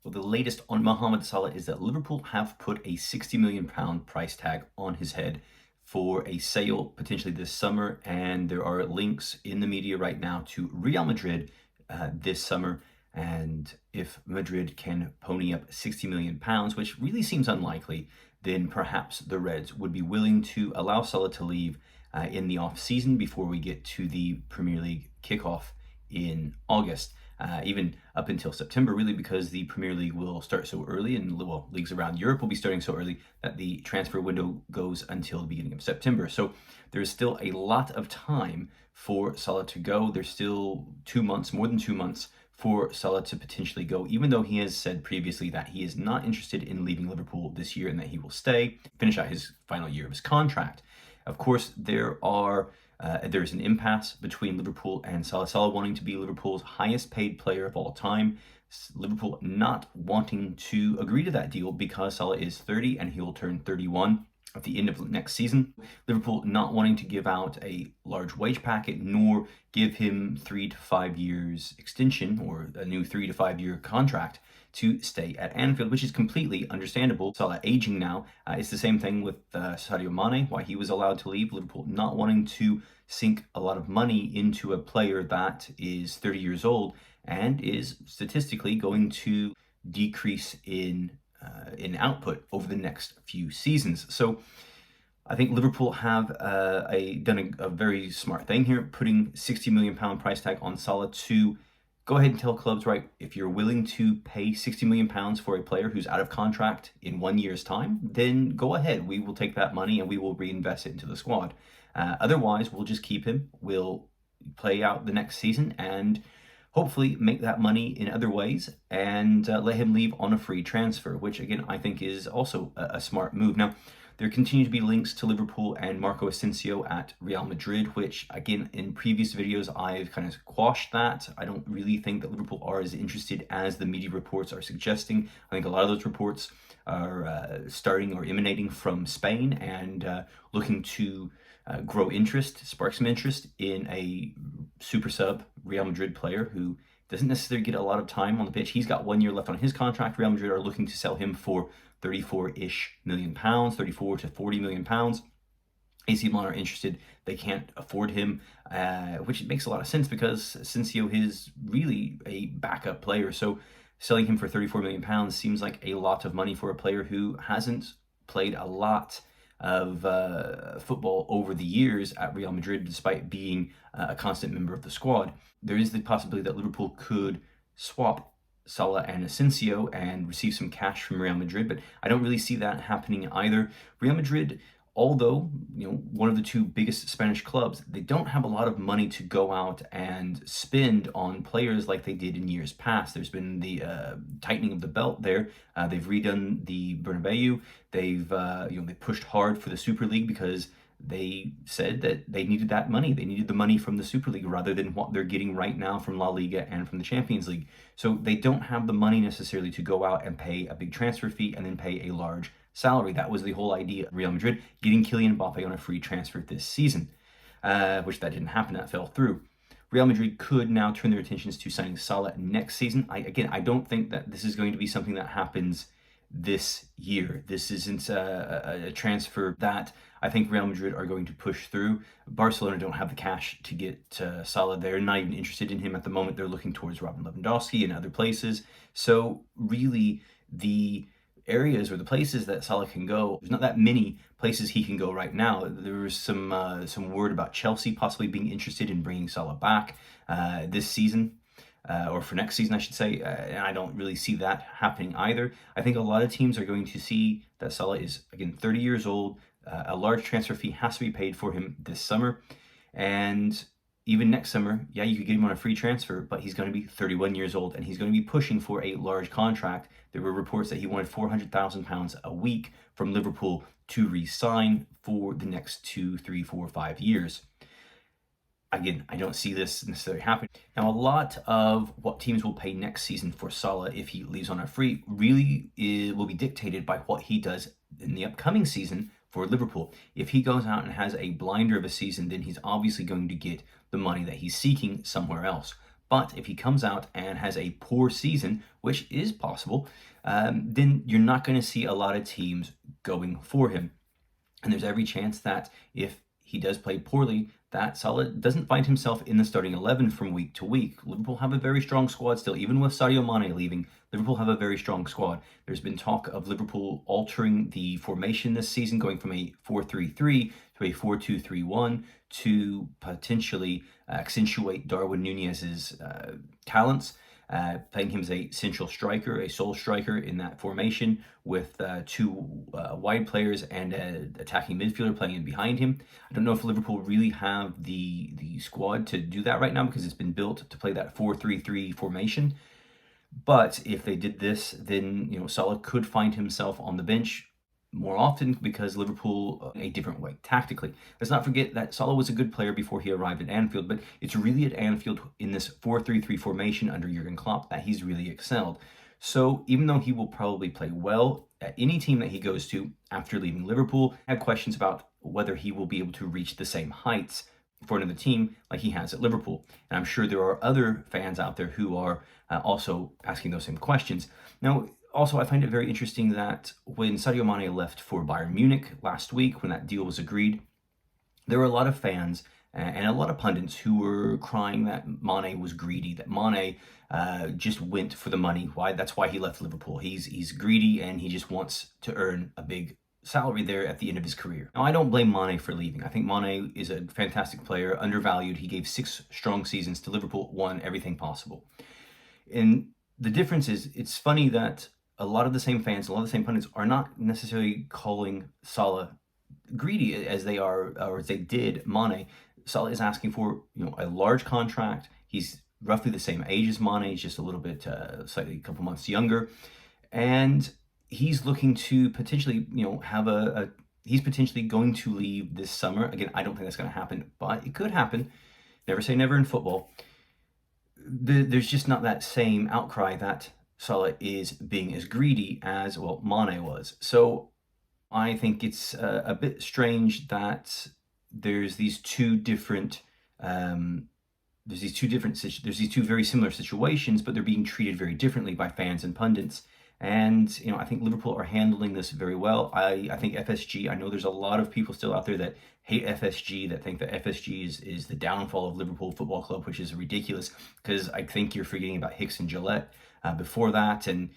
Well, the latest on Mohamed Salah is that Liverpool have put a £60 million price tag on his head for a sale potentially this summer. And there are links in the media right now to Real Madrid this summer. And if Madrid can pony up £60 million, which really seems unlikely, then perhaps the Reds would be willing to allow Salah to leave in the off season before we get to the Premier League kickoff in August. Even up until September, really, because the Premier League will start so early, and well, leagues around Europe will be starting so early that the transfer window goes until the beginning of September. So there's still a lot of time for Salah to go. There's still 2 months, more than 2 months, for Salah to potentially go, even though he has said previously that he is not interested in leaving Liverpool this year and that he will stay, finish out his final year of his contract. Of course, there's an impasse between Liverpool and Salah. Salah wanting to be Liverpool's highest paid player of all time. Liverpool not wanting to agree to that deal because Salah is 30 and he will turn 31 at the end of next season. Liverpool not wanting to give out a large wage packet nor give him 3 to 5 years extension or a new 3 to 5 year contract to stay at Anfield, which is completely understandable. Salah aging now. It's the same thing with Sadio Mane, why he was allowed to leave. Liverpool not wanting to sink a lot of money into a player that is 30 years old and is statistically going to decrease in output over the next few seasons. So I think Liverpool have done a very smart thing here, putting £60 million price tag on Salah to go ahead and tell clubs, right, if you're willing to pay £60 million for a player who's out of contract in 1 year's time, then go ahead. We will take that money and we will reinvest it into the squad. Otherwise, we'll just keep him. We'll play out the next season and hopefully make that money in other ways and let him leave on a free transfer, which again, I think is also a smart move. Now, there continue to be links to Liverpool and Marco Asensio at Real Madrid, which again, in previous videos, I've kind of quashed that. I don't really think that Liverpool are as interested as the media reports are suggesting. I think a lot of those reports are starting or emanating from Spain and looking to grow interest, spark some interest in a super sub Real Madrid player who doesn't necessarily get a lot of time on the pitch. He's got 1 year left on his contract. Real Madrid are looking to sell him for 34-ish million pounds, 34 to 40 million pounds. AC Milan are interested. They can't afford him, which makes a lot of sense because Asensio is really a backup player. So selling him for 34 million pounds seems like a lot of money for a player who hasn't played a lot of football over the years at Real Madrid, despite being a constant member of the squad. There is the possibility that Liverpool could swap Salah and Asensio and receive some cash from Real Madrid, but I don't really see that happening either. Real Madrid, although one of the two biggest Spanish clubs, they don't have a lot of money to go out and spend on players like they did in years past. There's been the tightening of the belt there. They've redone the Bernabeu. They've they pushed hard for the Super League because they said that they needed that money. They needed the money from the Super League rather than what they're getting right now from La Liga and from the Champions League. So they don't have the money necessarily to go out and pay a big transfer fee and then pay a large salary. That was the whole idea of Real Madrid getting Kylian Mbappe on a free transfer this season, which that didn't happen. That fell through. Real Madrid could now turn their attentions to signing Salah next season. I don't think that this is going to be something that happens this year. This isn't a transfer that I think Real Madrid are going to push through. Barcelona don't have the cash to get Salah. They're not even interested in him at the moment. They're looking towards Robin Lewandowski and other places. So really, the areas or the places that Salah can go, there's not that many places he can go right now. There was some word about Chelsea possibly being interested in bringing Salah back this season. Or for next season, I should say, and I don't really see that happening either. I think a lot of teams are going to see that Salah is, again, 30 years old. A large transfer fee has to be paid for him this summer. And even next summer, yeah, you could get him on a free transfer, but he's going to be 31 years old and he's going to be pushing for a large contract. There were reports that he wanted £400,000 a week from Liverpool to re-sign for the next 2, 3, 4, 5 years. Again, I don't see this necessarily happening. Now, a lot of what teams will pay next season for Salah if he leaves on a free really will be dictated by what he does in the upcoming season for Liverpool. If he goes out and has a blinder of a season, then he's obviously going to get the money that he's seeking somewhere else. But if he comes out and has a poor season, which is possible, then you're not going to see a lot of teams going for him. And there's every chance that if he does play poorly, that Salah doesn't find himself in the starting 11 from week to week. Liverpool have a very strong squad still. Even with Sadio Mane leaving, Liverpool have a very strong squad. There's been talk of Liverpool altering the formation this season, going from a 4-3-3 to a 4-2-3-1 to potentially accentuate Darwin Nunez's talents. Playing him as a central striker, a sole striker in that formation with two wide players and an attacking midfielder playing in behind him. I don't know if Liverpool really have the squad to do that right now because it's been built to play that 4-3-3 formation. But if they did this, then Salah could find himself on the bench more often because Liverpool a different way tactically. Let's not forget that Salah was a good player before he arrived at Anfield, but it's really at Anfield in this 4-3-3 formation under Jurgen Klopp that he's really excelled. So even though he will probably play well at any team that he goes to after leaving Liverpool, I have questions about whether he will be able to reach the same heights for another team like he has at Liverpool. And I'm sure there are other fans out there who are also asking those same questions. Now, also, I find it very interesting that when Sadio Mane left for Bayern Munich last week, when that deal was agreed, there were a lot of fans and a lot of pundits who were crying that Mane was greedy, that Mane just went for the money. That's why he left Liverpool. He's greedy and he just wants to earn a big salary there at the end of his career. Now, I don't blame Mane for leaving. I think Mane is a fantastic player, undervalued. He gave 6 strong seasons to Liverpool, won everything possible. And the difference is, it's funny that a lot of the same fans, a lot of the same pundits are not necessarily calling Salah greedy as they are, or as they did Mane. Salah is asking for a large contract. He's roughly the same age as Mane. He's just a little bit, slightly a couple months younger, and he's looking to potentially, have he's potentially going to leave this summer. Again, I don't think that's going to happen, but it could happen. Never say never in football. There's just not that same outcry that Salah is being as greedy as, Mane was. So I think it's a bit strange that there's these two different there's these two very similar situations, but they're being treated very differently by fans and pundits. And I think Liverpool are handling this very well. I think FSG, I know there's a lot of people still out there that hate FSG, that think that FSG is the downfall of Liverpool Football Club, which is ridiculous, because I think you're forgetting about Hicks and Gillette before that, and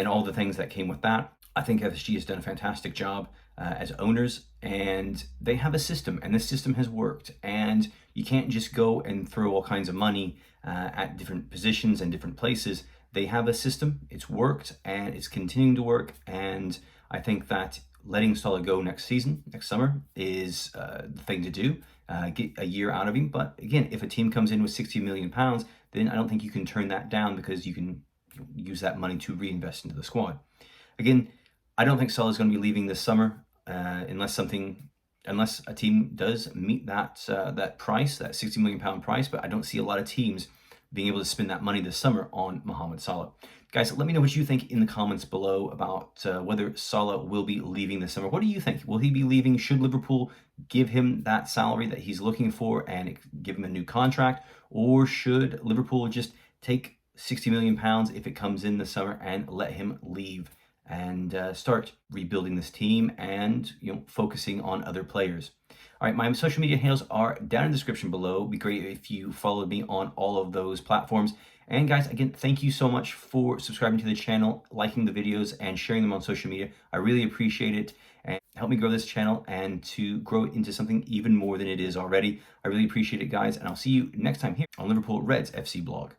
all the things that came with that. I think FSG has done a fantastic job as owners, and they have a system, and this system has worked. And you can't just go and throw all kinds of money at different positions and different places. They have a system, it's worked, and it's continuing to work. And I think that letting Salah go next summer, is the thing to do. Get a year out of him. But again, if a team comes in with £60 million, then I don't think you can turn that down, because you can use that money to reinvest into the squad. Again, I don't think Salah is going to be leaving this summer unless a team does meet that price, that £60 million price. But I don't see a lot of teams being able to spend that money this summer on Mohamed Salah. Guys, let me know what you think in the comments below about whether Salah will be leaving this summer. What do you think? Will he be leaving? Should Liverpool give him that salary that he's looking for and give him a new contract? Or should Liverpool just take £60 million if it comes in this summer and let him leave and start rebuilding this team and focusing on other players? All right, my social media handles are down in the description below. It'd be great if you followed me on all of those platforms. And guys, again, thank you so much for subscribing to the channel, liking the videos, and sharing them on social media. I really appreciate it, and help me grow this channel and to grow it into something even more than it is already. I really appreciate it, guys, and I'll see you next time here on Liverpool Reds FC Blog.